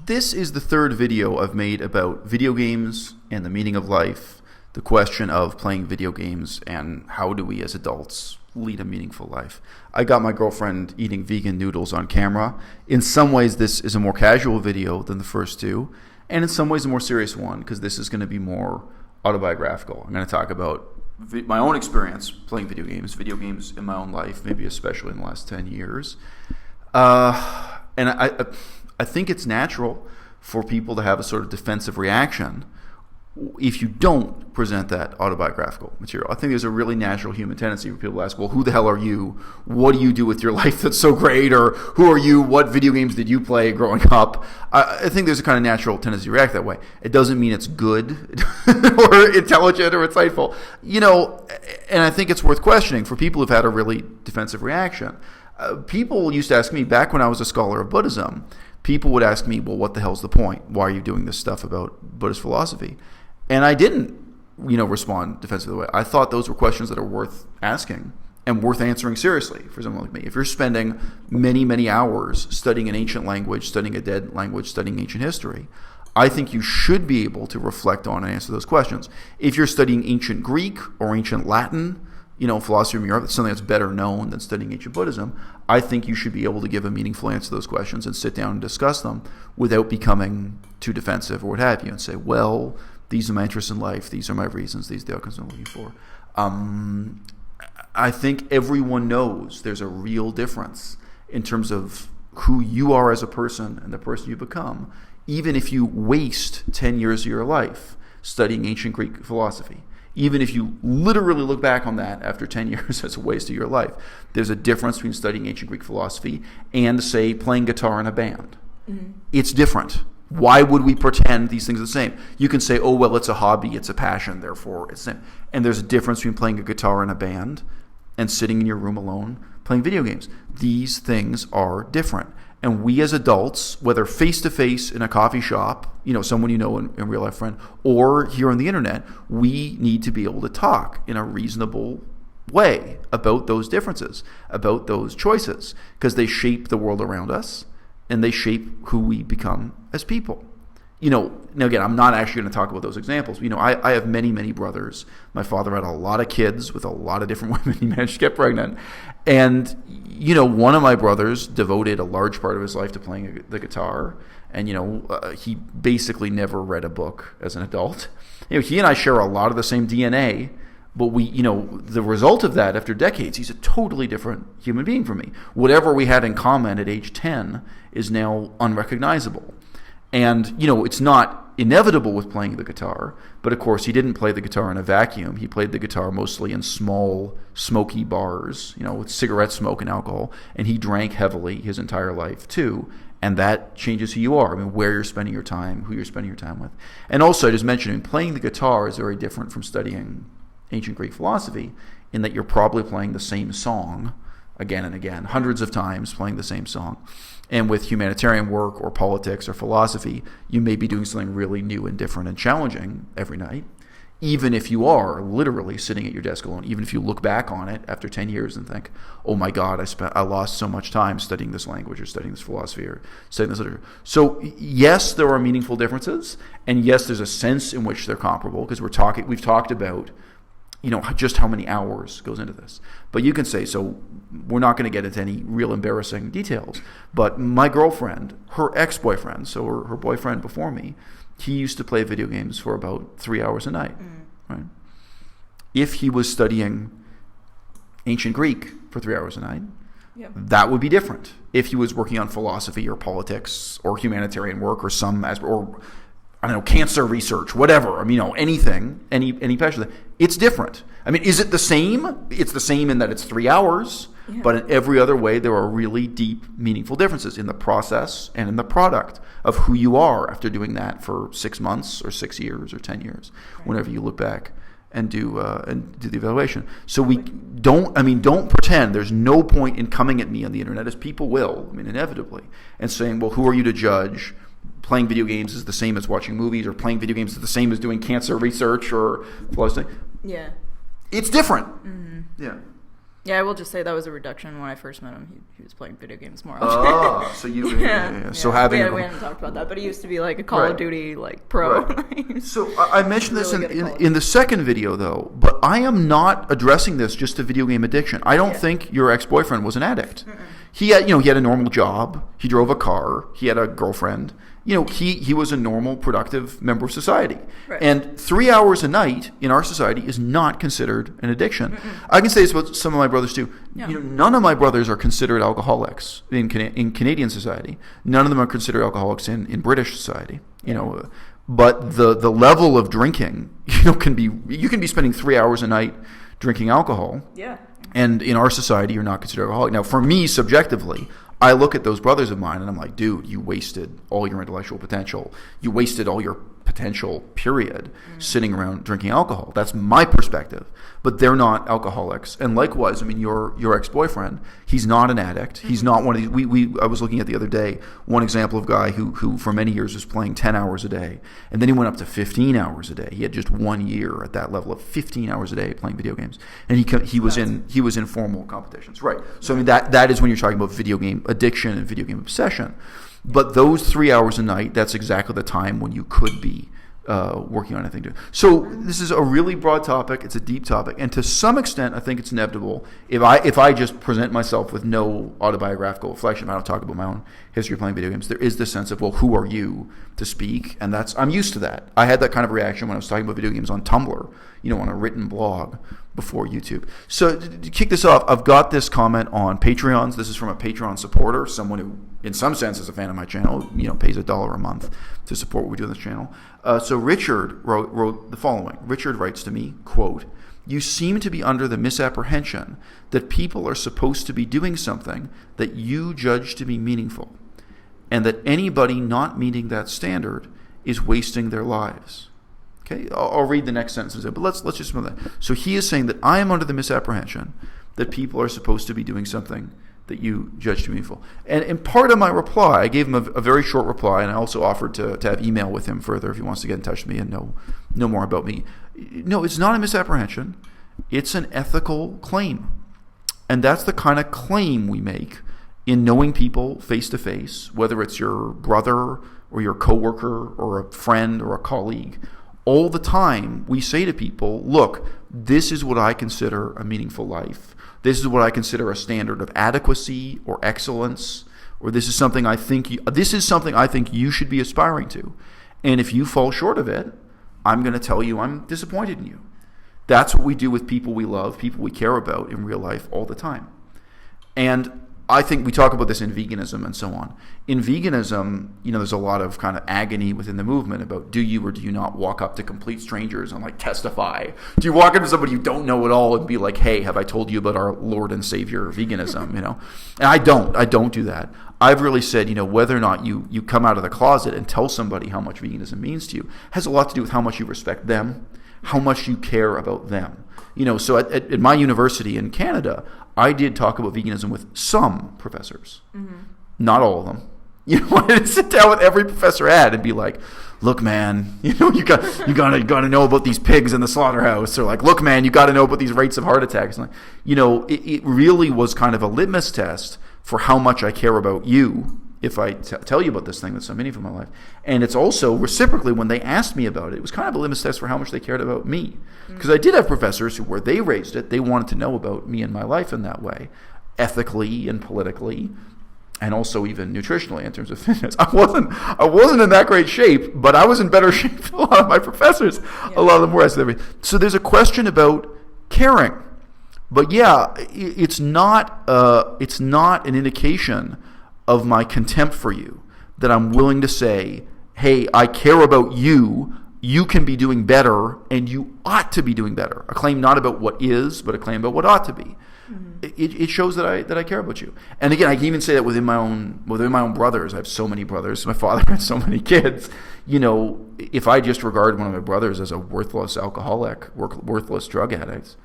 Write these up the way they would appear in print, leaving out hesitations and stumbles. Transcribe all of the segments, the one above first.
This is the third video I've made about video games and the meaning of life, the question of playing video games, and how do we as adults lead a meaningful life. I got my girlfriend eating vegan noodles on camera. In some ways, this is a more casual video than the first two, and in some ways a more serious one, because this is going to be more autobiographical. I'm going to talk about my own experience playing video games in my own life, maybe especially in the last 10 years. And I think it's natural for people to have a sort of defensive reaction if you don't present that autobiographical material. I think there's a really natural human tendency for people to ask, well, who the hell are you? What do you do with your life that's so great? Or who are you? What video games did you play growing up? I think there's a kind of natural tendency to react that way. It doesn't mean it's good or intelligent or insightful. And I think it's worth questioning for people who've had a really defensive reaction. People used to ask me, back when I was a scholar of Buddhism, people would ask me, well, what the hell's the point? Why are you doing this stuff about Buddhist philosophy? And I didn't, respond defensively. I thought those were questions that are worth asking and worth answering seriously for someone like me. If you're spending many, many hours studying an ancient language, studying a dead language, studying ancient history, I think you should be able to reflect on and answer those questions. If you're studying ancient Greek or ancient Latin, philosophy of Europe, that's something that's better known than studying ancient Buddhism, I think you should be able to give a meaningful answer to those questions and sit down and discuss them without becoming too defensive or what have you, and say, well, these are my interests in life, these are my reasons, these are the outcomes I'm looking for. I think everyone knows there's a real difference in terms of who you are as a person and the person you become, even if you waste 10 years of your life studying ancient Greek philosophy. Even if you literally look back on that after 10 years as a waste of your life, there's a difference between studying ancient Greek philosophy and, say, playing guitar in a band. Mm-hmm. It's different. Why would we pretend these things are the same? You can say, oh, well, it's a hobby, it's a passion, therefore it's the same. And there's a difference between playing a guitar in a band and sitting in your room alone playing video games. These things are different. And we as adults, whether face-to-face in a coffee shop, someone in real life friend, or here on the internet, we need to be able to talk in a reasonable way about those differences, about those choices, because they shape the world around us and they shape who we become as people. Now again, I'm not actually going to talk about those examples. I have many, many brothers. My father had a lot of kids with a lot of different women. He managed to get pregnant. And, one of my brothers devoted a large part of his life to playing the guitar. And, he basically never read a book as an adult. He and I share a lot of the same DNA. But the result of that, after decades, he's a totally different human being from me. Whatever we had in common at age 10 is now unrecognizable. And, it's not inevitable with playing the guitar, but of course he didn't play the guitar in a vacuum. He played the guitar mostly in small, smoky bars, with cigarette smoke and alcohol, and he drank heavily his entire life too, and that changes who you are. Where you're spending your time, who you're spending your time with. And also, I just mentioned, playing the guitar is very different from studying ancient Greek philosophy in that you're probably playing the same song again and again, hundreds of times playing the same song. And with humanitarian work or politics or philosophy, you may be doing something really new and different and challenging every night, even if you are literally sitting at your desk alone, even if you look back on it after 10 years and think, oh my God, I lost so much time studying this language or studying this philosophy or studying this literature. So yes, there are meaningful differences, and yes, there's a sense in which they're comparable, because we've talked about just how many hours goes into this. But you can say, so we're not going to get into any real embarrassing details, but my girlfriend, her ex-boyfriend, so her boyfriend before me, he used to play video games for about 3 hours a night. Right? If he was studying ancient Greek for 3 hours a night, yep, that would be different. If he was working on philosophy or politics or humanitarian work or cancer research, whatever. Anything, any passion. It's different. Is it the same? It's the same in that it's 3 hours, yeah, but in every other way, there are really deep, meaningful differences in the process and in the product of who you are after doing that for 6 months or 6 years or 10 years, right, whenever you look back and do the evaluation. So we don't pretend. There's no point in coming at me on the internet, as people will, inevitably, and saying, well, who are you to judge? Playing video games is the same as watching movies, or playing video games is the same as doing cancer research or philosophy. Yeah. It's different. Mm-hmm. Yeah. Yeah, I will just say that was a reduction when I first met him. He was playing video games more often. Oh, so you... Yeah. So having... We hadn't talked about that, but he used to be like a Call of Duty pro. Right. So I mentioned this in the second video, though, but I am not addressing this just to video game addiction. I don't think your ex-boyfriend was an addict. He had a normal job. He drove a car. He had a girlfriend. He was a normal, productive member of society. Right. And 3 hours a night in our society is not considered an addiction. I can say this about some of my brothers too. Yeah. None of my brothers are considered alcoholics in Canadian society. None of them are considered alcoholics in British society. But the level of drinking, can be, you can be spending 3 hours a night drinking alcohol. Yeah. And in our society, you're not considered alcoholic. Now, for me, subjectively, I look at those brothers of mine and I'm like, dude, you wasted all your intellectual potential. You wasted all your potential, period, sitting around drinking alcohol. That's my perspective. But they're not alcoholics. And likewise, your ex-boyfriend, he's not an addict. He's not one of these. I was looking at the other day, one example of a guy who for many years was playing 10 hours a day. And then he went up to 15 hours a day. He had just 1 year at that level of 15 hours a day playing video games. And he was in formal competitions. Right. So that is when you're talking about video game addiction and video game obsession. But those 3 hours a night, that's exactly the time when you could be working on anything. So this is a really broad topic. It's a deep topic. And to some extent, I think it's inevitable. If I just present myself with no autobiographical reflection, I don't talk about my own history of playing video games, there is this sense of, well, who are you to speak? And I'm used to that. I had that kind of reaction when I was talking about video games on Tumblr, on a written blog before YouTube. So to kick this off, I've got this comment on Patreons. This is from a Patreon supporter, someone who, in some sense, is a fan of my channel, pays $1 a month to support what we do on this channel. So Richard wrote the following. Richard writes to me, quote, "You seem to be under the misapprehension that people are supposed to be doing something that you judge to be meaningful, and that anybody not meeting that standard is wasting their lives." Okay, I'll read the next sentence, but let's just move that. So he is saying that I am under the misapprehension that people are supposed to be doing something that you judge to be meaningful. And in part of my reply, I gave him a very short reply, and I also offered to have email with him further if he wants to get in touch with me and know more about me. No, it's not a misapprehension. It's an ethical claim. And that's the kind of claim we make in knowing people face to face, whether it's your brother or your coworker or a friend or a colleague. All the time, we say to people, look, this is what I consider a meaningful life. This is what I consider a standard of adequacy or excellence, or this is something I think you should be aspiring to. And if you fall short of it, I'm going to tell you I'm disappointed in you. That's what we do with people we love, people we care about in real life all the time. And I think we talk about this in veganism and so on. In veganism, there's a lot of kind of agony within the movement about do you or do you not walk up to complete strangers and testify? Do you walk up to somebody you don't know at all and be like, hey, have I told you about our Lord and Savior veganism? And I don't do that. I've really said, whether or not you come out of the closet and tell somebody how much veganism means to you has a lot to do with how much you respect them, how much you care about them. So at my university in Canada, I did talk about veganism with some professors, not all of them. I didn't sit down with every professor I had and be like, look, man, you gotta know about these pigs in the slaughterhouse, or look, man, you gotta know about these rates of heart attacks. It really was kind of a litmus test for how much I care about you if I tell you about this thing that's so meaningful in my life. And it's also reciprocally, when they asked me about it was kind of a litmus test for how much they cared about me. Because I did have professors who, where they raised it, they wanted to know about me and my life in that way, ethically and politically, and also even nutritionally in terms of fitness. I wasn't in that great shape, but I was in better shape than a lot of my professors. Yeah. A lot of them were. So there's a question about caring. But yeah, it's not an indication of my contempt for you that I'm willing to say, hey, I care about you, you can be doing better, and you ought to be doing better. A claim not about what is, but a claim about what ought to be. It shows that I care about you. And again, I can even say that within my own brothers. I have so many brothers. My father had so many kids. If I just regard one of my brothers as a worthless alcoholic, worthless drug addict,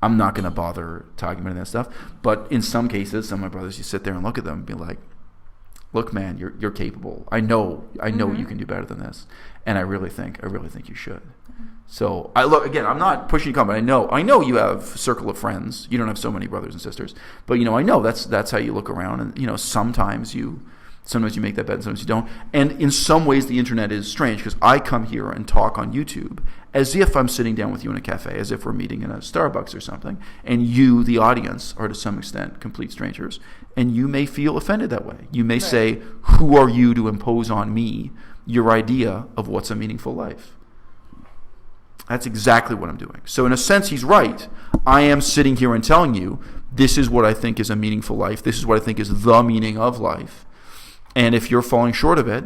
I'm not going to bother talking about that stuff. But in some cases, some of my brothers, you sit there and look at them and be like, look, man, you're capable. I know you can do better than this, and I really think you should. So I'm not pushing you to come, but I know you have a circle of friends. You don't have so many brothers and sisters, but I know that's how you look around, and sometimes you make that bet, and sometimes you don't. And in some ways, the internet is strange because I come here and talk on YouTube as if I'm sitting down with you in a cafe, as if we're meeting in a Starbucks or something, and you, the audience, are to some extent complete strangers, and you may feel offended that way. You may say, "Who are you to impose on me your idea of what's a meaningful life?" That's exactly what I'm doing. So in a sense, he's right. I am sitting here and telling you, this is what I think is a meaningful life. This is what I think is the meaning of life. And if you're falling short of it,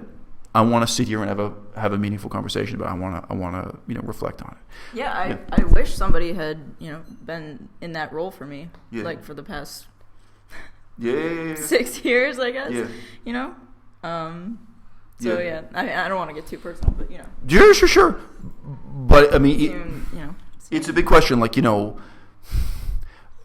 I want to sit here and have a meaningful conversation about it. I want to reflect on it. Yeah, I wish somebody had been in that role for me, like for the past 6 years, I guess. Yeah. So I don't want to get too personal, but Yeah, sure. But I mean, it's a big question. Like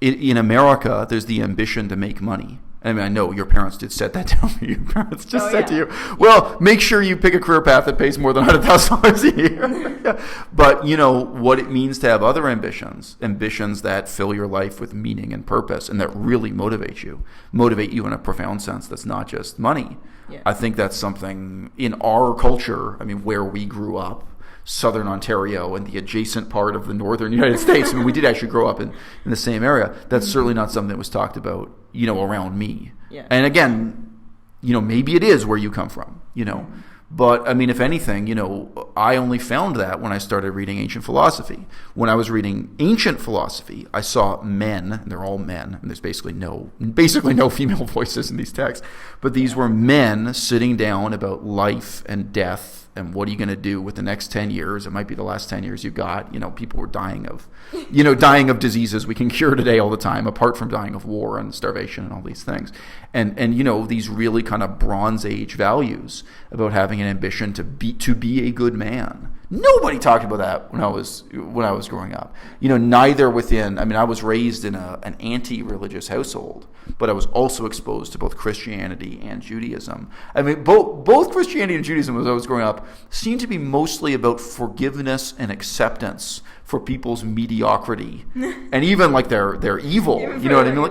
in America, there's the ambition to make money. I mean, I know your parents did set that down for you. Your parents just said to you, well, make sure you pick a career path that pays more than $100,000 a year. But, what it means to have other ambitions that fill your life with meaning and purpose and that really motivate you in a profound sense that's not just money. Yeah. I think that's something in our culture, where we grew up, Southern Ontario and the adjacent part of the northern United States. We did actually grow up in the same area. That's certainly not something that was talked about, around me. Yeah. And again, maybe it is where you come from, But, if anything, I only found that when I started reading ancient philosophy. When I was reading ancient philosophy, I saw men, and they're all men, and there's basically no female voices in these texts, but these were men sitting down about life and death and what are you going to do with the next 10 years? It might be the last 10 years you've got. People were dying of diseases we can cure today all the time, apart from dying of war and starvation and all these things. And these really kind of Bronze Age values about having an ambition to be a good man. Nobody talked about that when I was growing up. Neither within. I was raised in an anti-religious household, but I was also exposed to both Christianity and Judaism. Both Christianity and Judaism, as I was growing up, seemed to be mostly about forgiveness and acceptance for people's mediocrity and even like their evil. You know what I mean?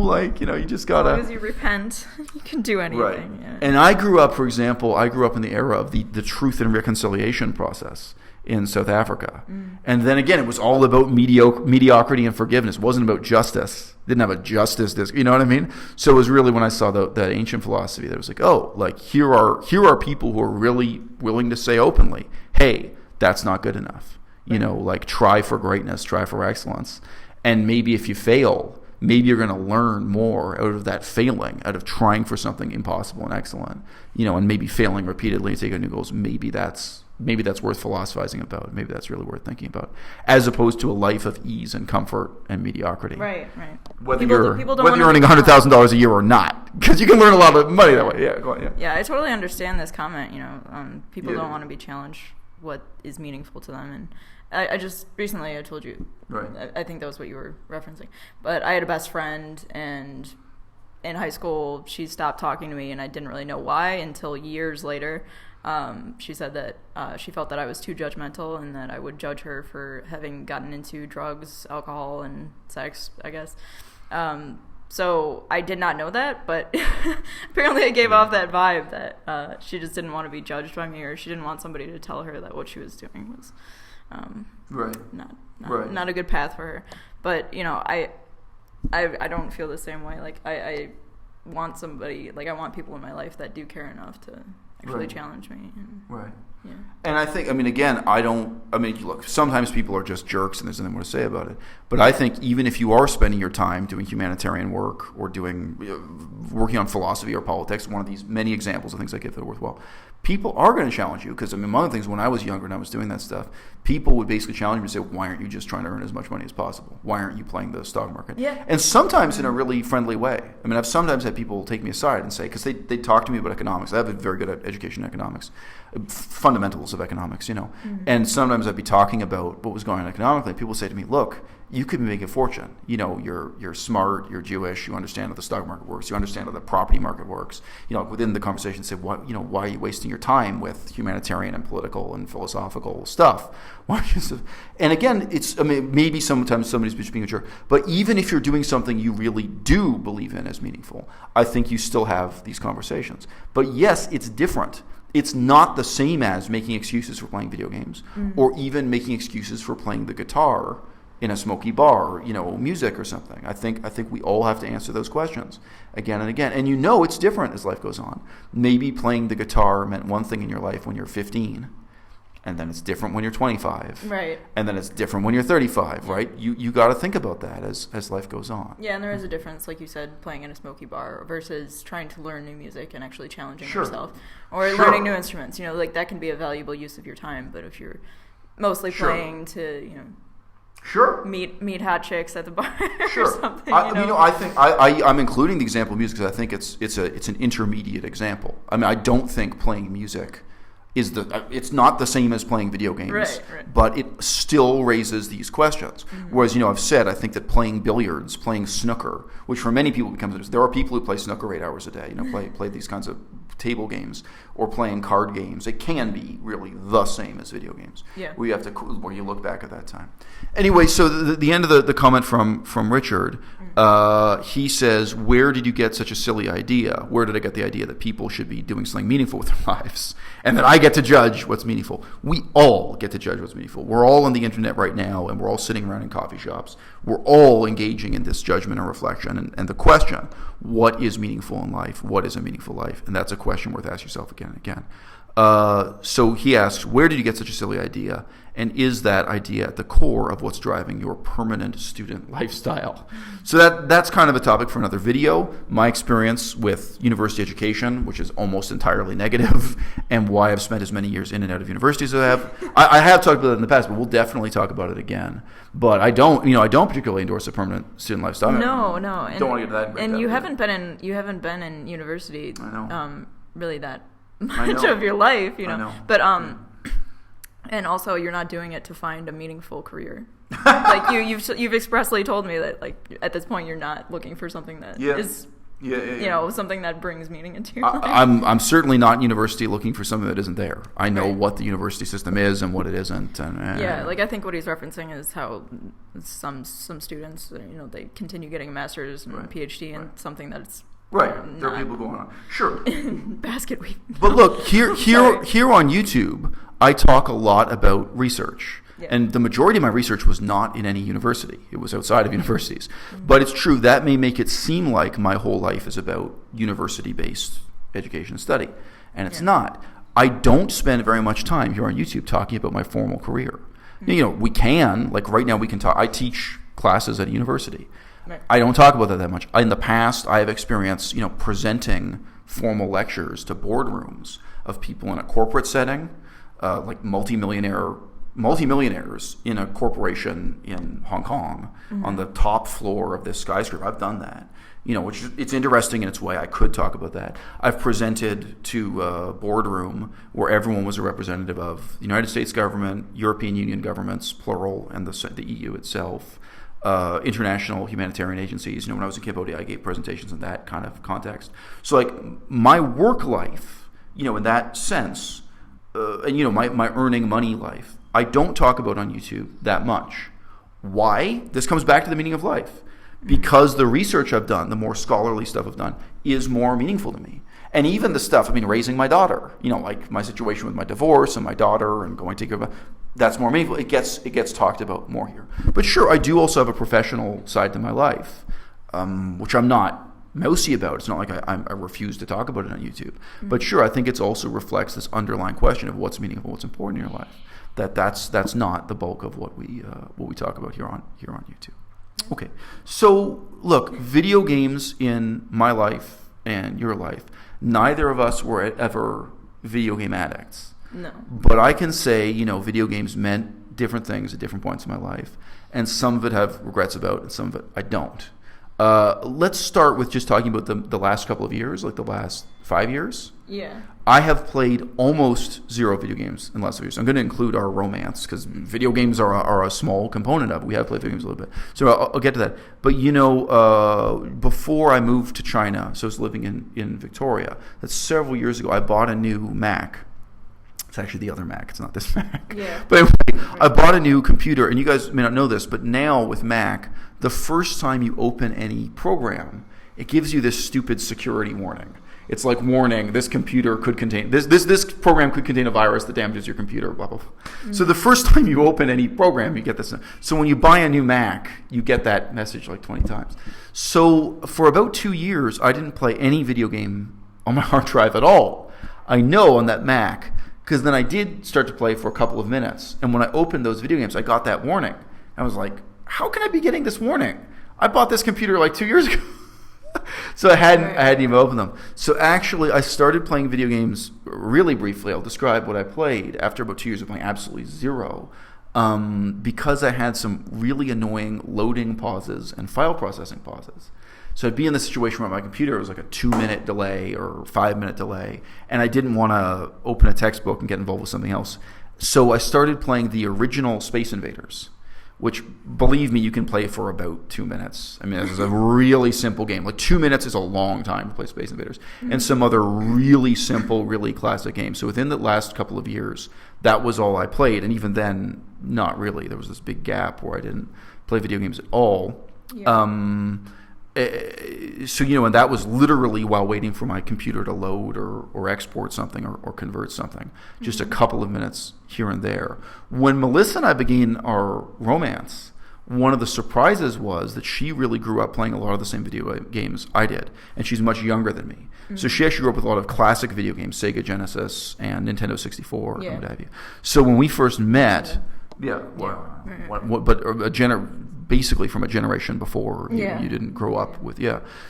Like, you just gotta. As long as you repent, you can do anything. Right. Yeah. And I grew up, for example, in the era of the Truth and Reconciliation process in South Africa. And then again, it was all about mediocrity and forgiveness. It wasn't about justice. It didn't have a justice. You know what I mean? So it was really when I saw that ancient philosophy that was like, here are people who are really willing to say openly, hey, that's not good enough. Like try for greatness, try for excellence. And maybe if you fail, maybe you're going to learn more out of that failing, out of trying for something impossible and excellent, and maybe failing repeatedly and taking new goals. Maybe that's worth philosophizing about. Maybe that's really worth thinking about, as opposed to a life of ease and comfort and mediocrity. Whether you're earning $100,000 a year or not, because you can learn a lot of money that way. Yeah, go on. Yeah. Yeah, I totally understand this comment. People don't want to be challenged what is meaningful to them, and I just recently I told you. Right. I think that was what you were referencing. But I had a best friend, and in high school she stopped talking to me, and I didn't really know why until years later. She said that she felt that I was too judgmental and that I would judge her for having gotten into drugs, alcohol, and sex, I guess. So I did not know that, but apparently I gave off that vibe that she just didn't want to be judged by me, or she didn't want somebody to tell her that what she was doing was not a good path for her. But I don't feel the same way. Like I want somebody, like I want people in my life that do care enough to actually challenge me. Right. Yeah. And I think, again, look, sometimes people are just jerks and there's nothing more to say about it. But I think even if you are spending your time doing humanitarian work or working on philosophy or politics, one of these many examples of things I give that are worthwhile, people are going to challenge you. Because, one of the things when I was younger and I was doing that stuff, people would basically challenge me and say, why aren't you just trying to earn as much money as possible? Why aren't you playing the stock market? Yeah. And sometimes in a really friendly way. I've sometimes had people take me aside and say, because they talk to me about economics. I have a very good education in economics, fundamentals of economics, And sometimes I'd be talking about what was going on economically, and people say to me, look, you could be making a fortune. You're smart, you're Jewish, you understand how the stock market works, you understand how the property market works. Within the conversation, say, why are you wasting your time with humanitarian and political and philosophical stuff? And again, maybe sometimes somebody's just being a jerk, but even if you're doing something you really do believe in as meaningful, I think you still have these conversations. But yes, it's different. It's not the same as making excuses for playing video games, or even making excuses for playing the guitar in a smoky bar, music or something. I think we all have to answer those questions again and again. And it's different as life goes on. Maybe playing the guitar meant one thing in your life when you're 15, and then it's different when you're 25. Right. And then it's different when you're 35, right? You got to think about that as life goes on. Yeah, and there is a difference, like you said, playing in a smoky bar versus trying to learn new music and actually challenging yourself. Or learning new instruments. That can be a valuable use of your time. But if you're mostly playing to, meet hot chicks at the bar or something. I think I'm including the example of music because I think it's an intermediate example. I don't think playing music it's not the same as playing video games, right. But it still raises these questions. Whereas, I've said, I think that playing billiards, playing snooker, which for many people becomes, there are people who play snooker 8 hours a day, play these kinds of table games or playing card games. It can be really the same as video games. Yeah. Where you look back at that time. Anyway, so the end of the comment from Richard, he says, where did you get such a silly idea? Where did I get the idea that people should be doing something meaningful with their lives? And that I get to judge what's meaningful. We all get to judge what's meaningful. We're all on the internet right now, and we're all sitting around in coffee shops. We're all engaging in this judgment and reflection. And the question, what is meaningful in life? What is a meaningful life? And that's a question worth asking yourself again and again. So he asks, where did you get such a silly idea? And is that idea at the core of what's driving your permanent student lifestyle? So that's kind of a topic for another video. My experience with university education, which is almost entirely negative, and why I've spent as many years in and out of universities as I have. I have talked about it in the past, but we'll definitely talk about it again. But I don't particularly endorse a permanent student lifestyle. No. Don't want to get to that. And you haven't been in university. I know. Really that much of your life, I know. But and also you're not doing it to find a meaningful career. Like you've expressly told me that, like, at this point you're not looking for something that is something that brings meaning into your life. I'm certainly not in university looking for something that isn't there. I know what the university system is and what it isn't. And, I think what he's referencing is how some students, they continue getting a master's and PhD in something that's right. There are people going on. Sure. Basket weave. But look, here on YouTube, I talk a lot about research. Yeah. And the majority of my research was not in any university. It was outside of universities. But it's true, that may make it seem like my whole life is about university-based education and study. And it's not. I don't spend very much time here on YouTube talking about my formal career. We can, like right now we can talk. I teach classes at a university. Right. I don't talk about that much. In the past, I have experience, presenting formal lectures to boardrooms of people in a corporate setting, like multimillionaires in a corporation in Hong Kong on the top floor of this skyscraper. I've done that, which it's interesting in its way. I could talk about that. I've presented to a boardroom where everyone was a representative of the United States government, European Union governments, plural, and the EU itself. International humanitarian agencies. When I was in Cambodia, I gave presentations in that kind of context. So, like, my work life, in that sense, and my earning money life, I don't talk about on YouTube that much. Why? This comes back to the meaning of life. Because the research I've done, the more scholarly stuff I've done, is more meaningful to me. And even the stuff, raising my daughter, like my situation with my divorce and my daughter and going to take care of that's more meaningful. It gets talked about more here. But sure, I do also have a professional side to my life, which I'm not mousy about. It's not like I refuse to talk about it on YouTube. But sure, I think it also reflects this underlying question of what's meaningful, what's important in your life. That's not the bulk of what we talk about here on YouTube. Okay, so look, video games in my life and your life, neither of us were ever video game addicts. No. But I can say, video games meant different things at different points in my life, and some of it have regrets about, and some of it I don't. Let's start with just talking about the last couple of years, like the last 5 years. Yeah. I have played almost 0 video games in the last 5 years. I'm going to include our romance because video games are a small component of it. We have played video games a little bit. So I'll get to that. But, before I moved to China, so I was living in Victoria, that's several years ago, I bought a new Mac. It's actually the other Mac. It's not this Mac. Yeah. But anyway, I bought a new computer, and you guys may not know this, but now with Mac, the first time you open any program, it gives you this stupid security warning. It's like, warning, this computer could contain, this program could contain a virus that damages your computer, blah, blah, blah. Mm-hmm. So the first time you open any program, you get this. So when you buy a new Mac, you get that message like 20 times. So for about 2 years, I didn't play any video game on my hard drive at all. I know on that Mac, because then I did start to play for a couple of minutes. And when I opened those video games, I got that warning. I was like, how can I be getting this warning? I bought this computer like 2 years ago. So I hadn't even opened them. So actually, I started playing video games really briefly. I'll describe what I played after about 2 years of playing absolutely zero, because I had some really annoying loading pauses and file processing pauses. So I'd be in the situation where my computer was like a 2-minute delay or 5-minute delay, and I didn't want to open a textbook and get involved with something else. So I started playing the original Space Invaders, which, believe me, you can play for about 2 minutes. I mean, this is a really simple game. Like 2 minutes is a long time to play Space Invaders. Mm-hmm. And some other really simple, really classic games. So within the last couple of years, that was all I played. And even then, not really. There was this big gap where I didn't play video games at all. Yeah. And that was literally while waiting for my computer to load or export something or convert something. Just a couple of minutes here and there. When Melissa and I began our romance, one of the surprises was that she really grew up playing a lot of the same video games I did. And she's much younger than me. Mm-hmm. So she actually grew up with a lot of classic video games, Sega Genesis and Nintendo 64 and what have you. So when we first met, basically from a generation before. You didn't grow up with,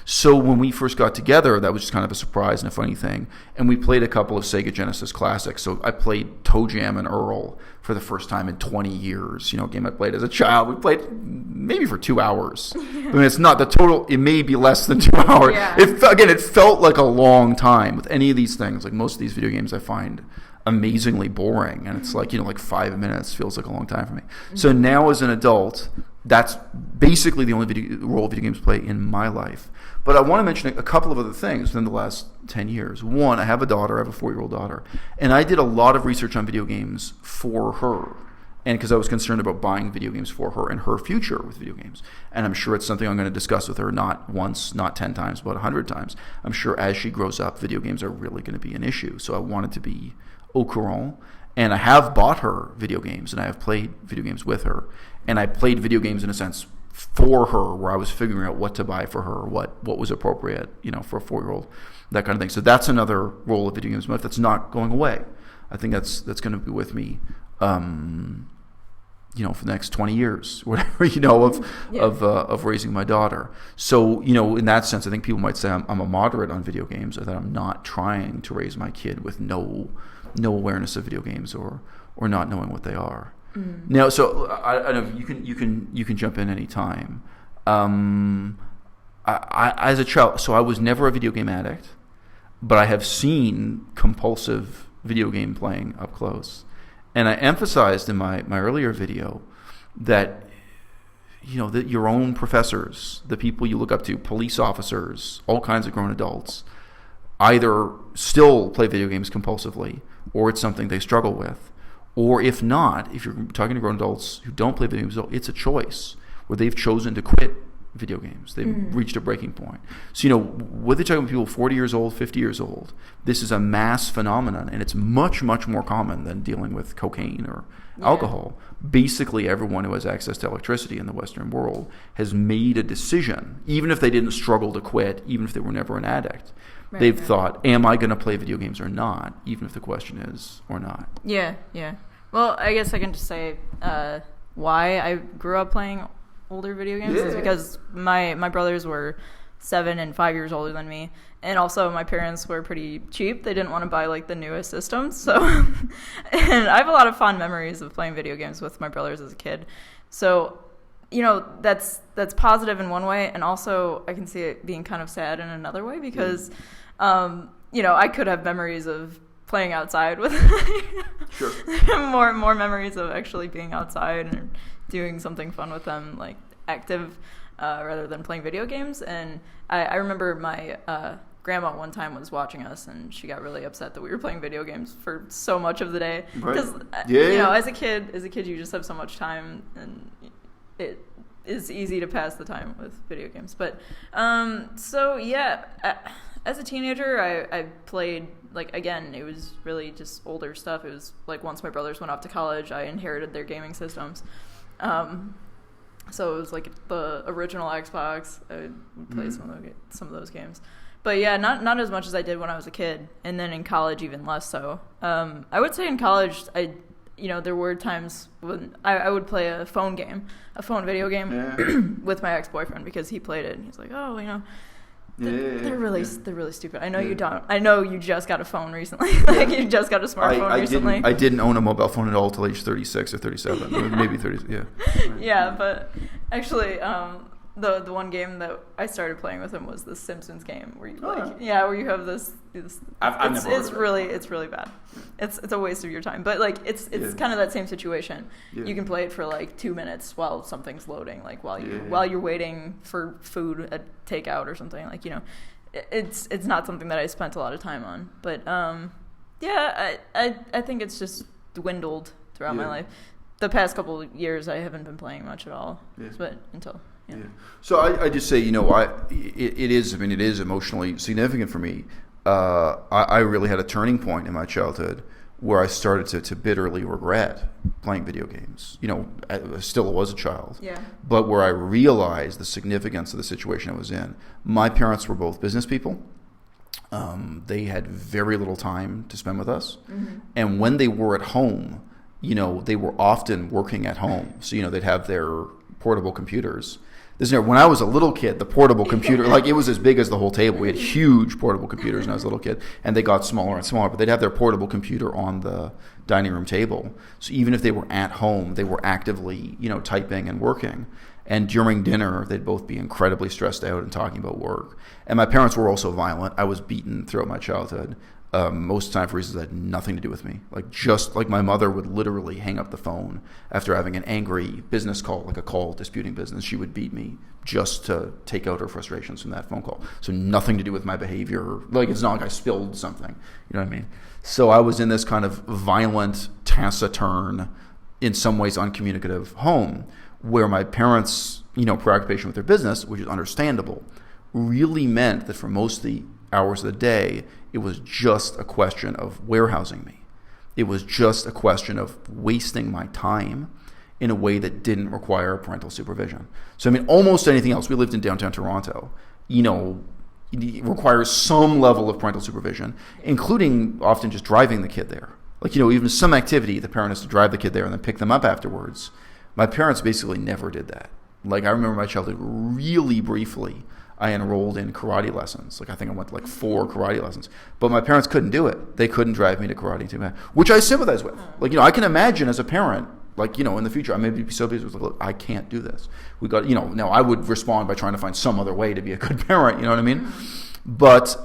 So when we first got together, that was just kind of a surprise and a funny thing. And we played a couple of Sega Genesis classics. So I played Toe Jam and Earl for the first time in 20 years. A game I played as a child. We played maybe for 2 hours. I mean, it's not the total, it may be less than 2 hours. Yeah. It felt like a long time with any of these things. Like most of these video games I find amazingly boring, and it's like 5 minutes feels like a long time for me. Mm-hmm. So now as an adult, that's basically the only role video games play in my life. But I want to mention a couple of other things within the last 10 years. One, I have a daughter. I have a 4-year-old daughter, and I did a lot of research on video games for her, and because I was concerned about buying video games for her and her future with video games. And I'm sure it's something I'm going to discuss with her, not once, not 10 times, but 100 times. I'm sure as she grows up, video games are really going to be an issue. So I wanted to be au courant, and I have bought her video games, and I have played video games with her, and I played video games in a sense for her, where I was figuring out what to buy for her, what was appropriate, for a 4-year-old, that kind of thing. So that's another role of video games, but that's not going away. I think that's going to be with me, for the next 20 years, whatever, of raising my daughter. So, in that sense, I think people might say I'm a moderate on video games, or that I'm not trying to raise my kid with no awareness of video games or not knowing what they are. Mm. Now, so I know you can jump in any time. I as a child, so I was never a video game addict, but I have seen compulsive video game playing up close, and I emphasized in my earlier video that that your own professors, the people you look up to, police officers, all kinds of grown adults, either still play video games compulsively, or it's something they struggle with. Or if not, if you're talking to grown adults who don't play video games, it's a choice where they've chosen to quit video games. They've reached a breaking point. So, whether you're talking about people 40 years old, 50 years old, this is a mass phenomenon, and it's much, much more common than dealing with cocaine or alcohol. Basically, everyone who has access to electricity in the Western world has made a decision, even if they didn't struggle to quit, even if they were never an addict. Right, they've thought, am I going to play video games or not, even if the question is or not. Yeah. Well, I guess I can just say why I grew up playing older video games is because my brothers were 7 and 5 years older than me, and also my parents were pretty cheap. They didn't want to buy like the newest systems, so and I have a lot of fond memories of playing video games with my brothers as a kid. So that's positive in one way, and also I can see it being kind of sad in another way, because I could have memories of playing outside with Sure. more memories of actually being outside and doing something fun with them, like active, rather than playing video games. And I remember my grandma one time was watching us, and she got really upset that we were playing video games for so much of the day. Because as a kid, you just have so much time, and it is easy to pass the time with video games. But as a teenager, I played, like, again, it was really just older stuff. It was like once my brothers went off to college, I inherited their gaming systems. So it was like the original Xbox. I would play some of those games. But yeah, not as much as I did when I was a kid, and then in college even less so. I would say in college, there were times when I would play a phone video game with my ex-boyfriend, because he played it, and he's like, oh, they're really stupid. I know you don't. I know you just got a phone recently. Like, you just got a smartphone recently. I didn't own a mobile phone at all till age 36 or 37, or maybe 30. Yeah. Yeah, but actually, the one game that I started playing with him was the Simpsons game, where you have this. I've never heard of it. It's really bad. It's a waste of your time. But like it's kind of that same situation. Yeah. You can play it for like 2 minutes while something's loading, like while you're waiting for food at takeout or something. Like, it's not something that I spent a lot of time on. But I think it's just dwindled throughout my life. The past couple of years, I haven't been playing much at all. Yeah. But until. Yeah. So I just say, it is emotionally significant for me. I really had a turning point in my childhood where I started to bitterly regret playing video games. I still was a child. Yeah. But where I realized the significance of the situation I was in. My parents were both business people. They had very little time to spend with us. Mm-hmm. And when they were at home, they were often working at home. So, they'd have their portable computers. When I was a little kid, the portable computer, like, it was as big as the whole table. We had huge portable computers when I was a little kid, and they got smaller and smaller, but they'd have their portable computer on the dining room table. So even if they were at home, they were actively, typing and working. And during dinner, they'd both be incredibly stressed out and talking about work. And my parents were also violent. I was beaten throughout my childhood. Most of the time for reasons that had nothing to do with me. Like my mother would literally hang up the phone after having an angry business call, like a call disputing business. She would beat me just to take out her frustrations from that phone call. So nothing to do with my behavior. Like, it's not like I spilled something. You know what I mean? So I was in this kind of violent, taciturn, in some ways uncommunicative home where my parents, preoccupation with their business, which is understandable, really meant that for most of the hours of the day, it was just a question of warehousing me. It was just a question of wasting my time in a way that didn't require parental supervision. So, almost anything else, we lived in downtown Toronto, it requires some level of parental supervision, including often just driving the kid there. Like, even some activity, the parent has to drive the kid there and then pick them up afterwards. My parents basically never did that. Like, I remember my childhood really briefly, I enrolled in karate lessons. Like, I think I went to 4 karate lessons. But my parents couldn't do it. They couldn't drive me to karate, which I sympathize with. Like, I can imagine as a parent, in the future, I may be so busy with, look, I can't do this. We got, now I would respond by trying to find some other way to be a good parent, you know what I mean? But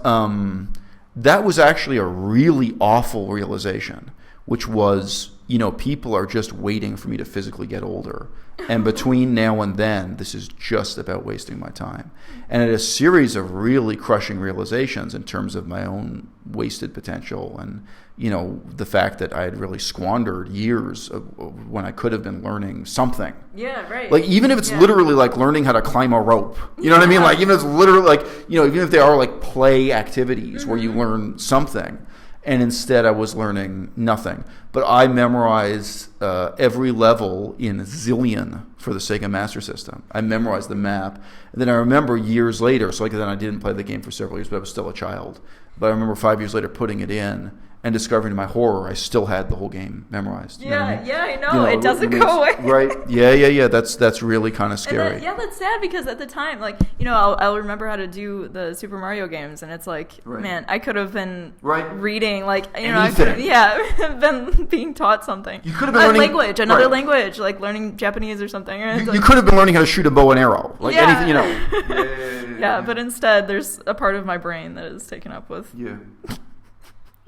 that was actually a really awful realization, which was, people are just waiting for me to physically get older. And between now and then, this is just about wasting my time. And it had a series of really crushing realizations in terms of my own wasted potential and, the fact that I had really squandered years of when I could have been learning something. Yeah, right. Like, even if it's literally like learning how to climb a rope. You know what I mean? Like, even if it's literally like, even if they are like play activities where you learn something. And instead I was learning nothing. But I memorized every level in Zillion for the Sega Master System. I memorized the map. And then I remember years later, so then I didn't play the game for several years, but I was still a child. But I remember 5 years later putting it in and discovering to my horror, I still had the whole game memorized. You know what I mean? I know. It doesn't go away. Right. Yeah. That's really kind of scary. That's sad because at the time, like, I'll remember how to do the Super Mario games, and it's like, man, I could have been reading, like, I could have, been being taught something. You could have been learning another language, like learning Japanese or something. You could have been learning how to shoot a bow and arrow, like anything, Yeah, but instead, there's a part of my brain that is taken up with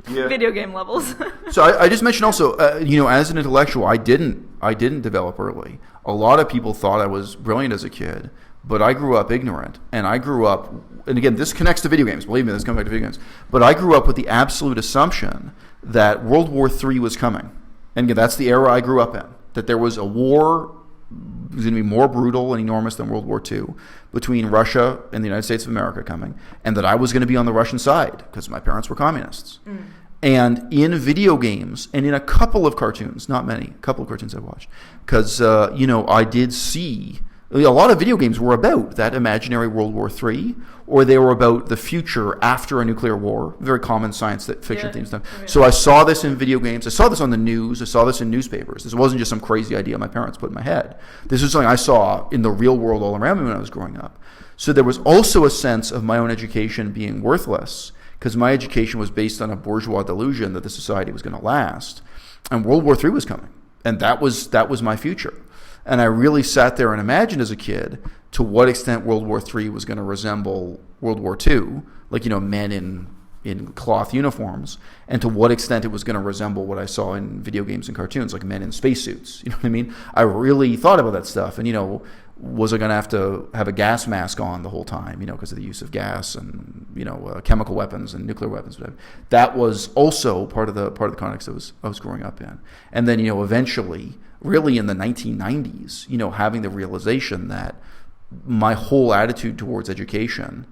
video game levels. So I just mentioned also, as an intellectual, I didn't develop early. A lot of people thought I was brilliant as a kid, but I grew up ignorant, and and again, this connects to video games. Believe me, this comes back to video games. But I grew up with the absolute assumption that World War III was coming, and again, that's the era I grew up in. That there was a war. It was going to be more brutal and enormous than World War II between Russia and the United States of America coming, and that I was going to be on the Russian side because my parents were communists. And in video games and in a couple of cartoons, not many, a couple of cartoons I watched, because, I did see a lot of video games were about that imaginary World War III, or they were about the future after a nuclear war, very common science fiction theme stuff. So I saw this in video games. I saw this on the news. I saw this in newspapers. This wasn't just some crazy idea my parents put in my head. This was something I saw in the real world all around me when I was growing up. So there was also a sense of my own education being worthless because my education was based on a bourgeois delusion that the society was going to last. And World War III was coming. And that was my future. And I really sat there and imagined as a kid to what extent World War III was going to resemble World War II, like, men in cloth uniforms, and to what extent it was going to resemble what I saw in video games and cartoons, like men in spacesuits. You know what I mean? I really thought about that stuff. And, was I going to have a gas mask on the whole time, because of the use of gas and, chemical weapons and nuclear weapons, whatever. That was also part of the context I was growing up in. And then, eventually, really in the 1990s, having the realization that my whole attitude towards education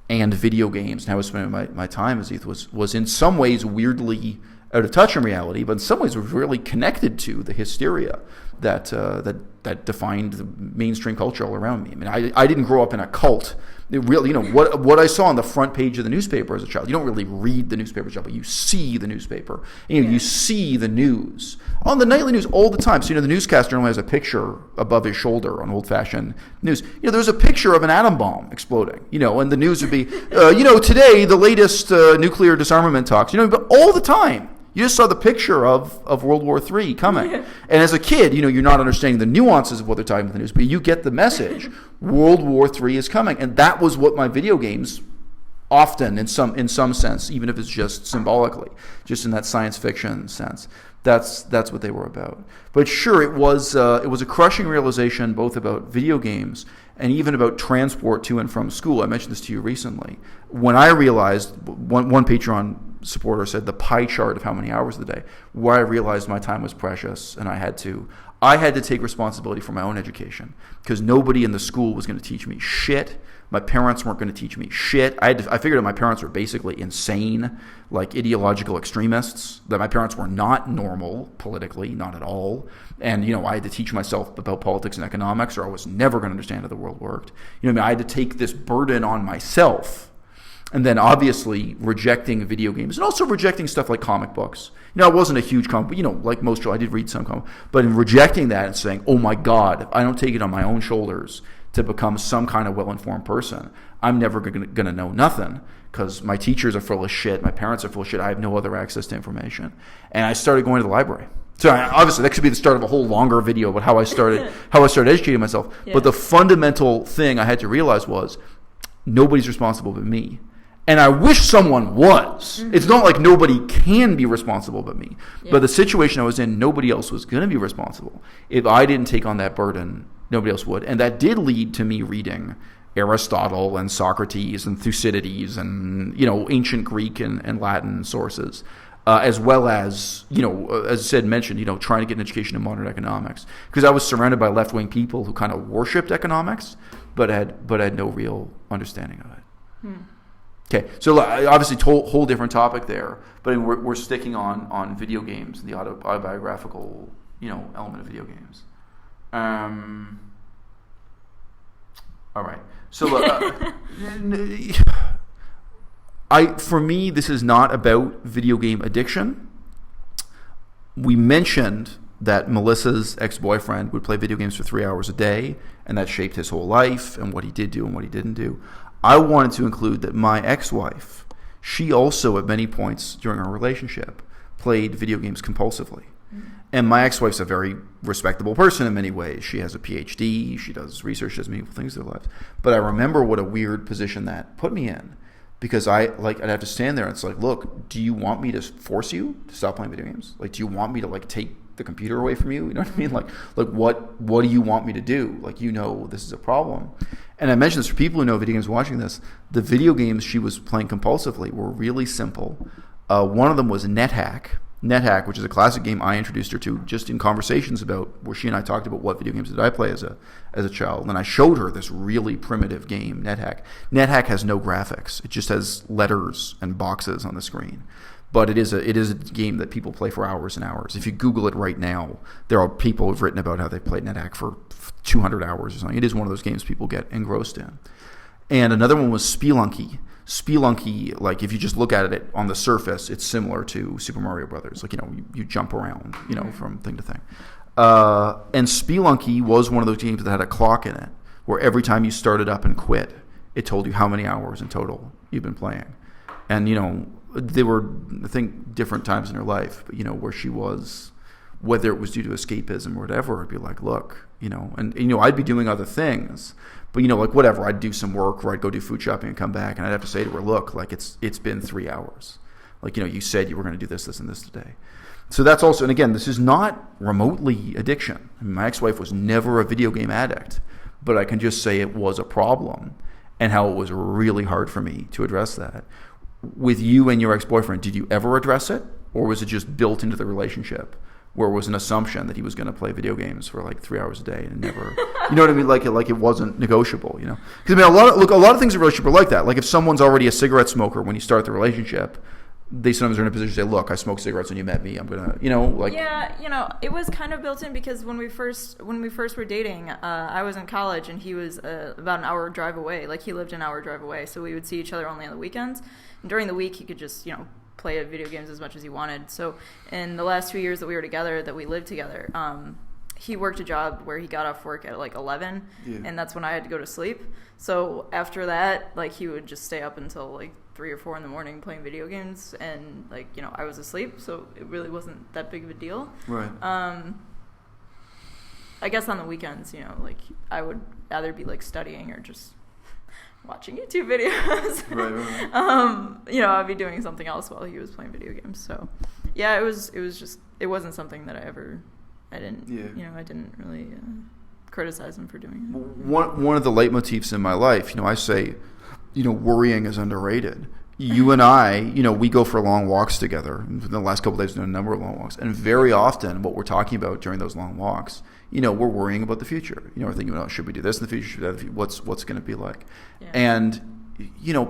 and video games and how I was spending my time as youth was in some ways weirdly out of touch in reality, but in some ways was really connected to the hysteria that defined the mainstream culture all around me. I mean, I didn't grow up in a cult. It really, what I saw on the front page of the newspaper as a child. You don't really read the newspaper as a child, but you see the newspaper. You see the news on the nightly news all the time. So the newscaster normally has a picture above his shoulder on old-fashioned news. There's a picture of an atom bomb exploding. And the news would be, today the latest nuclear disarmament talks. But all the time. You just saw the picture of World War III coming. Yeah. And as a kid, you're not understanding the nuances of what they're talking about in the news, but you get the message. World War III is coming. And that was what my video games often, in some sense, even if it's just symbolically, just in that science fiction sense, that's what they were about. But sure, it was a crushing realization both about video games and even about transport to and from school. I mentioned this to you recently. When I realized, one Patreon supporter said the pie chart of how many hours of the day, where I realized my time was precious and I had to take responsibility for my own education because nobody in the school was going to teach me shit. My parents weren't going to teach me shit. I figured that my parents were basically insane, like ideological extremists, that my parents were not normal politically, not at all. And, I had to teach myself about politics and economics or I was never going to understand how the world worked. I had to take this burden on myself. And then obviously rejecting video games and also rejecting stuff like comic books. I wasn't a huge comic, but like most people, I did read some comic. But in rejecting that and saying, oh my God, if I don't take it on my own shoulders to become some kind of well-informed person, I'm never going to know nothing because my teachers are full of shit, my parents are full of shit, I have no other access to information. And I started going to the library. So obviously that could be the start of a whole longer video about how I started educating myself. Yeah. But the fundamental thing I had to realize was nobody's responsible but me. And I wish someone was. Mm-hmm. It's not like nobody can be responsible but me. Yeah. But the situation I was in, nobody else was going to be responsible. If I didn't take on that burden, nobody else would. And that did lead to me reading Aristotle and Socrates and Thucydides and, ancient Greek and Latin sources. As well as, as I said, mentioned, trying to get an education in modern economics. Because I was surrounded by left-wing people who kind of worshipped economics, but had no real understanding of it. Okay, so obviously whole different topic there, but we're sticking on video games, the autobiographical, element of video games. All right, so For me, this is not about video game addiction. We mentioned that Melissa's ex-boyfriend would play video games for 3 hours a day, and that shaped his whole life and what he did do and what he didn't do. I wanted to include that my ex-wife, she also at many points during our relationship played video games compulsively. And my ex-wife's a very respectable person in many ways. She has a PhD, she does research, she does meaningful things in her life. But I remember what a weird position that put me in. Because I'd have to stand there and it's like, look, do you want me to force you to stop playing video games? Like, do you want me to like take the computer away from you? You know what I mean? Like what do you want me to do? Like, this is a problem. And I mentioned this for people who know video games watching this. The video games she was playing compulsively were really simple. One of them was NetHack, which is a classic game I introduced her to just in conversations about where she and I talked about what video games did I play as a child. And I showed her this really primitive game, NetHack. NetHack has no graphics. It just has letters and boxes on the screen. But it is a game that people play for hours and hours. If you Google it right now, there are people who've written about how they played NetHack for 200 hours or something. It is one of those games people get engrossed in. And another one was Spelunky. Spelunky, like if you just look at it on the surface, it's similar to Super Mario Brothers. Like, you jump around, from thing to thing. And Spelunky was one of those games that had a clock in it, where every time you started up and quit, it told you how many hours in total you've been playing. And, there were, I think, different times in her life, but, where she was, whether it was due to escapism or whatever, I'd be like, look, and I'd be doing other things. But, like whatever, I'd do some work or I'd go do food shopping and come back and I'd have to say to her, look, like it's been 3 hours. Like, you said you were going to do this, and this today. So that's also, and again, this is not remotely addiction. I mean, my ex-wife was never a video game addict, but I can just say it was a problem and how it was really hard for me to address that. With you and your ex-boyfriend, did you ever address it? Or was it just built into the relationship? Where it was an assumption that he was going to play video games for like 3 hours a day and never, you know what I mean? Like it wasn't negotiable, Because I mean, a lot of things in a relationship are like that. Like if someone's already a cigarette smoker when you start the relationship, they sometimes are in a position to say, look, I smoked cigarettes when you met me. I'm going to, Yeah, it was kind of built in because when we first were dating, I was in college and he was about an hour drive away. Like he lived an hour drive away. So we would see each other only on the weekends. And during the week, he could just, play video games as much as he wanted. So in the last 2 years that we were together, that we lived together, he worked a job where he got off work at like 11, and that's when I had to go to sleep. So after that, like he would just stay up until like 3 or 4 in the morning playing video games, and like I was asleep, so it really wasn't that big of a deal. Right. I guess on the weekends, like I would either be like studying or just watching YouTube videos. Right. I'd be doing something else while he was playing video games. So, yeah, it wasn't something that I didn't really criticize him for doing it. One of the leitmotifs in my life, I say, worrying is underrated. You and I, we go for long walks together. In the last couple of days, we've done a number of long walks. And very often what we're talking about during those long walks, we're worrying about the future. We're thinking about, should we do this in the future? Should we do that in the future? What's going to be like? Yeah. And,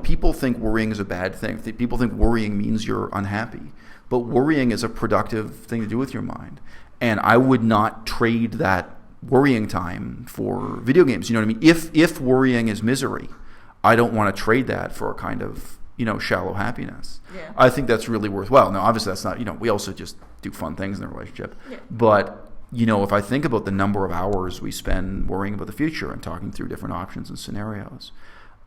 people think worrying is a bad thing. People think worrying means you're unhappy. But worrying is a productive thing to do with your mind. And I would not trade that worrying time for video games. You know what I mean? If worrying is misery, I don't want to trade that for a kind of, shallow happiness. Yeah. I think that's really worthwhile. Now, obviously that's not, we also just do fun things in the relationship. Yeah. But, if I think about the number of hours we spend worrying about the future and talking through different options and scenarios,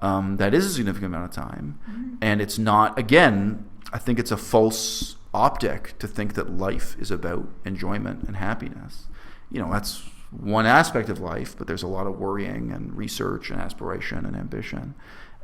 that is a significant amount of time. Mm-hmm. And it's not, again, I think it's a false optic to think that life is about enjoyment and happiness. That's one aspect of life, but there's a lot of worrying and research and aspiration and ambition.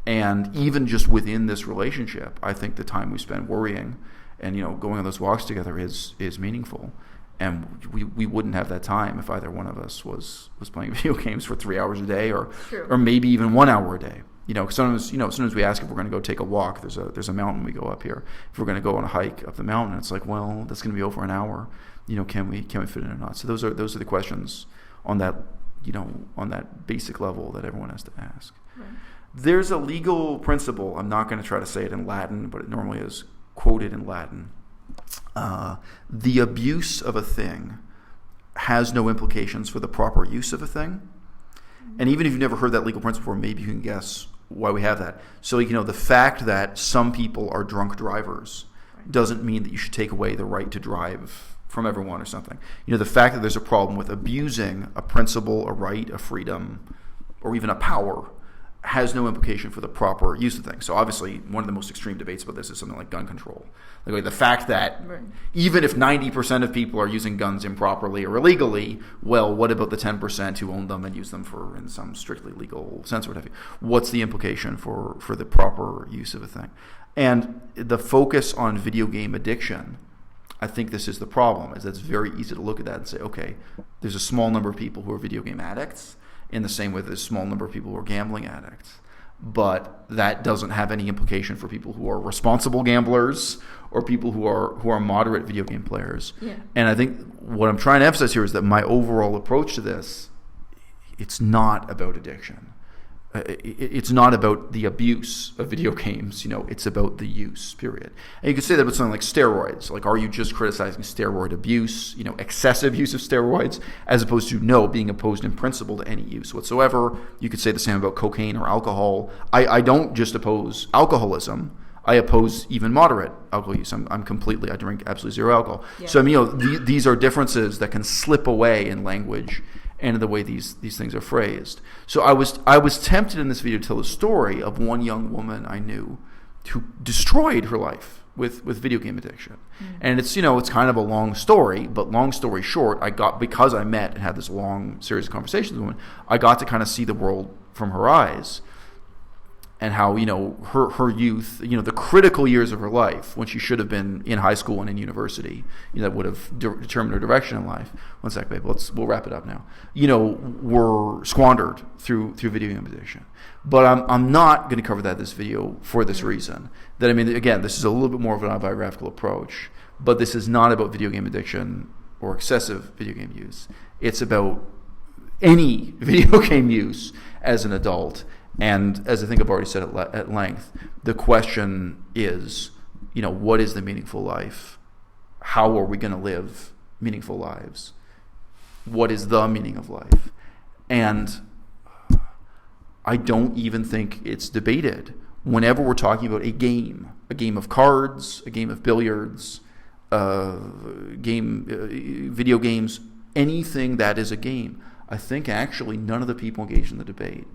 And even just within this relationship, I think the time we spend worrying and, going on those walks together is meaningful. And we wouldn't have that time if either one of us was playing video games for 3 hours a day or maybe even 1 hour a day. Sometimes we ask if we're going to go take a walk. There's a mountain we go up here. If we're going to go on a hike up the mountain, it's like, well, that's going to be over an hour. Can we fit in or not? So those are the questions on that basic level that everyone has to ask. Right. There's a legal principle. I'm not going to try to say it in Latin, but it normally is quoted in Latin. The abuse of a thing has no implications for the proper use of a thing. And even if you've never heard that legal principle before, maybe you can guess why we have that. So, the fact that some people are drunk drivers doesn't mean that you should take away the right to drive from everyone or something. The fact that there's a problem with abusing a principle, a right, a freedom, or even a power has no implication for the proper use of things. So obviously, one of the most extreme debates about this is something like gun control. Like the fact that even if 90% of people are using guns improperly or illegally, well, what about the 10% who own them and use them in some strictly legal sense or what have you? What's the implication for the proper use of a thing? And the focus on video game addiction, I think this is the problem, is that it's very easy to look at that and say, okay, there's a small number of people who are video game addicts, in the same way there's a small number of people who are gambling addicts. But that doesn't have any implication for people who are responsible gamblers or people who are moderate video game players. Yeah. And I think what I'm trying to emphasize here is that my overall approach to this, it's not about addiction. It's not about the abuse of video games, it's about the use, period. And you could say that about something like steroids. Like, are you just criticizing steroid abuse, excessive use of steroids, as opposed to being opposed in principle to any use whatsoever? You could say the same about cocaine or alcohol. I don't just oppose alcoholism. I oppose even moderate alcohol use. I drink absolutely zero alcohol. Yeah. So, these are differences that can slip away in language and in the way these things are phrased. So I was tempted in this video to tell a story of one young woman I knew who destroyed her life with video game addiction. And it's it's kind of a long story, but long story short, because I met and had this long series of conversations with the woman, I got to kind of see the world from her eyes. And how, her youth, the critical years of her life, when she should have been in high school and in university, that would have determined her direction in life. One sec, babe, we'll wrap it up now. Were squandered through video game addiction. But I'm not going to cover that in this video for this reason. That, again, this is a little bit more of an autobiographical approach, but this is not about video game addiction or excessive video game use. It's about any video game use as an adult. And as I think I've already said at length, the question is, what is the meaningful life? How are we going to live meaningful lives? What is the meaning of life? And I don't even think it's debated. Whenever we're talking about a game of cards, a game of billiards, video games, anything that is a game, I think actually none of the people engaged in the debate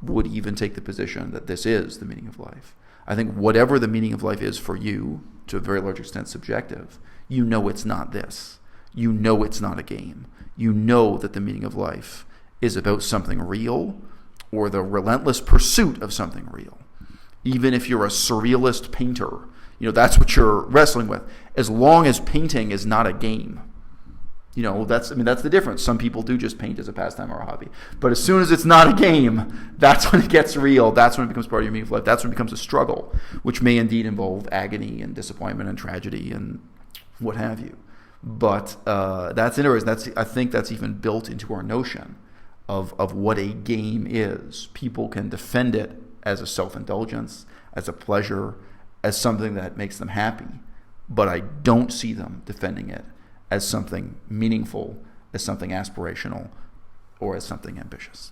would even take the position that this is the meaning of life. I think whatever the meaning of life is for you, to a very large extent subjective, it's not this. It's not a game. That the meaning of life is about something real or the relentless pursuit of something real. Even if you're a surrealist painter, that's what you're wrestling with. As long as painting is not a game, that's the difference. Some people do just paint as a pastime or a hobby. But as soon as it's not a game, that's when it gets real. That's when it becomes part of your meaningful life. That's when it becomes a struggle, which may indeed involve agony and disappointment and tragedy and what have you. But that's interesting. I think that's even built into our notion of what a game is. People can defend it as a self-indulgence, as a pleasure, as something that makes them happy. But I don't see them defending it as something meaningful, as something aspirational, or as something ambitious.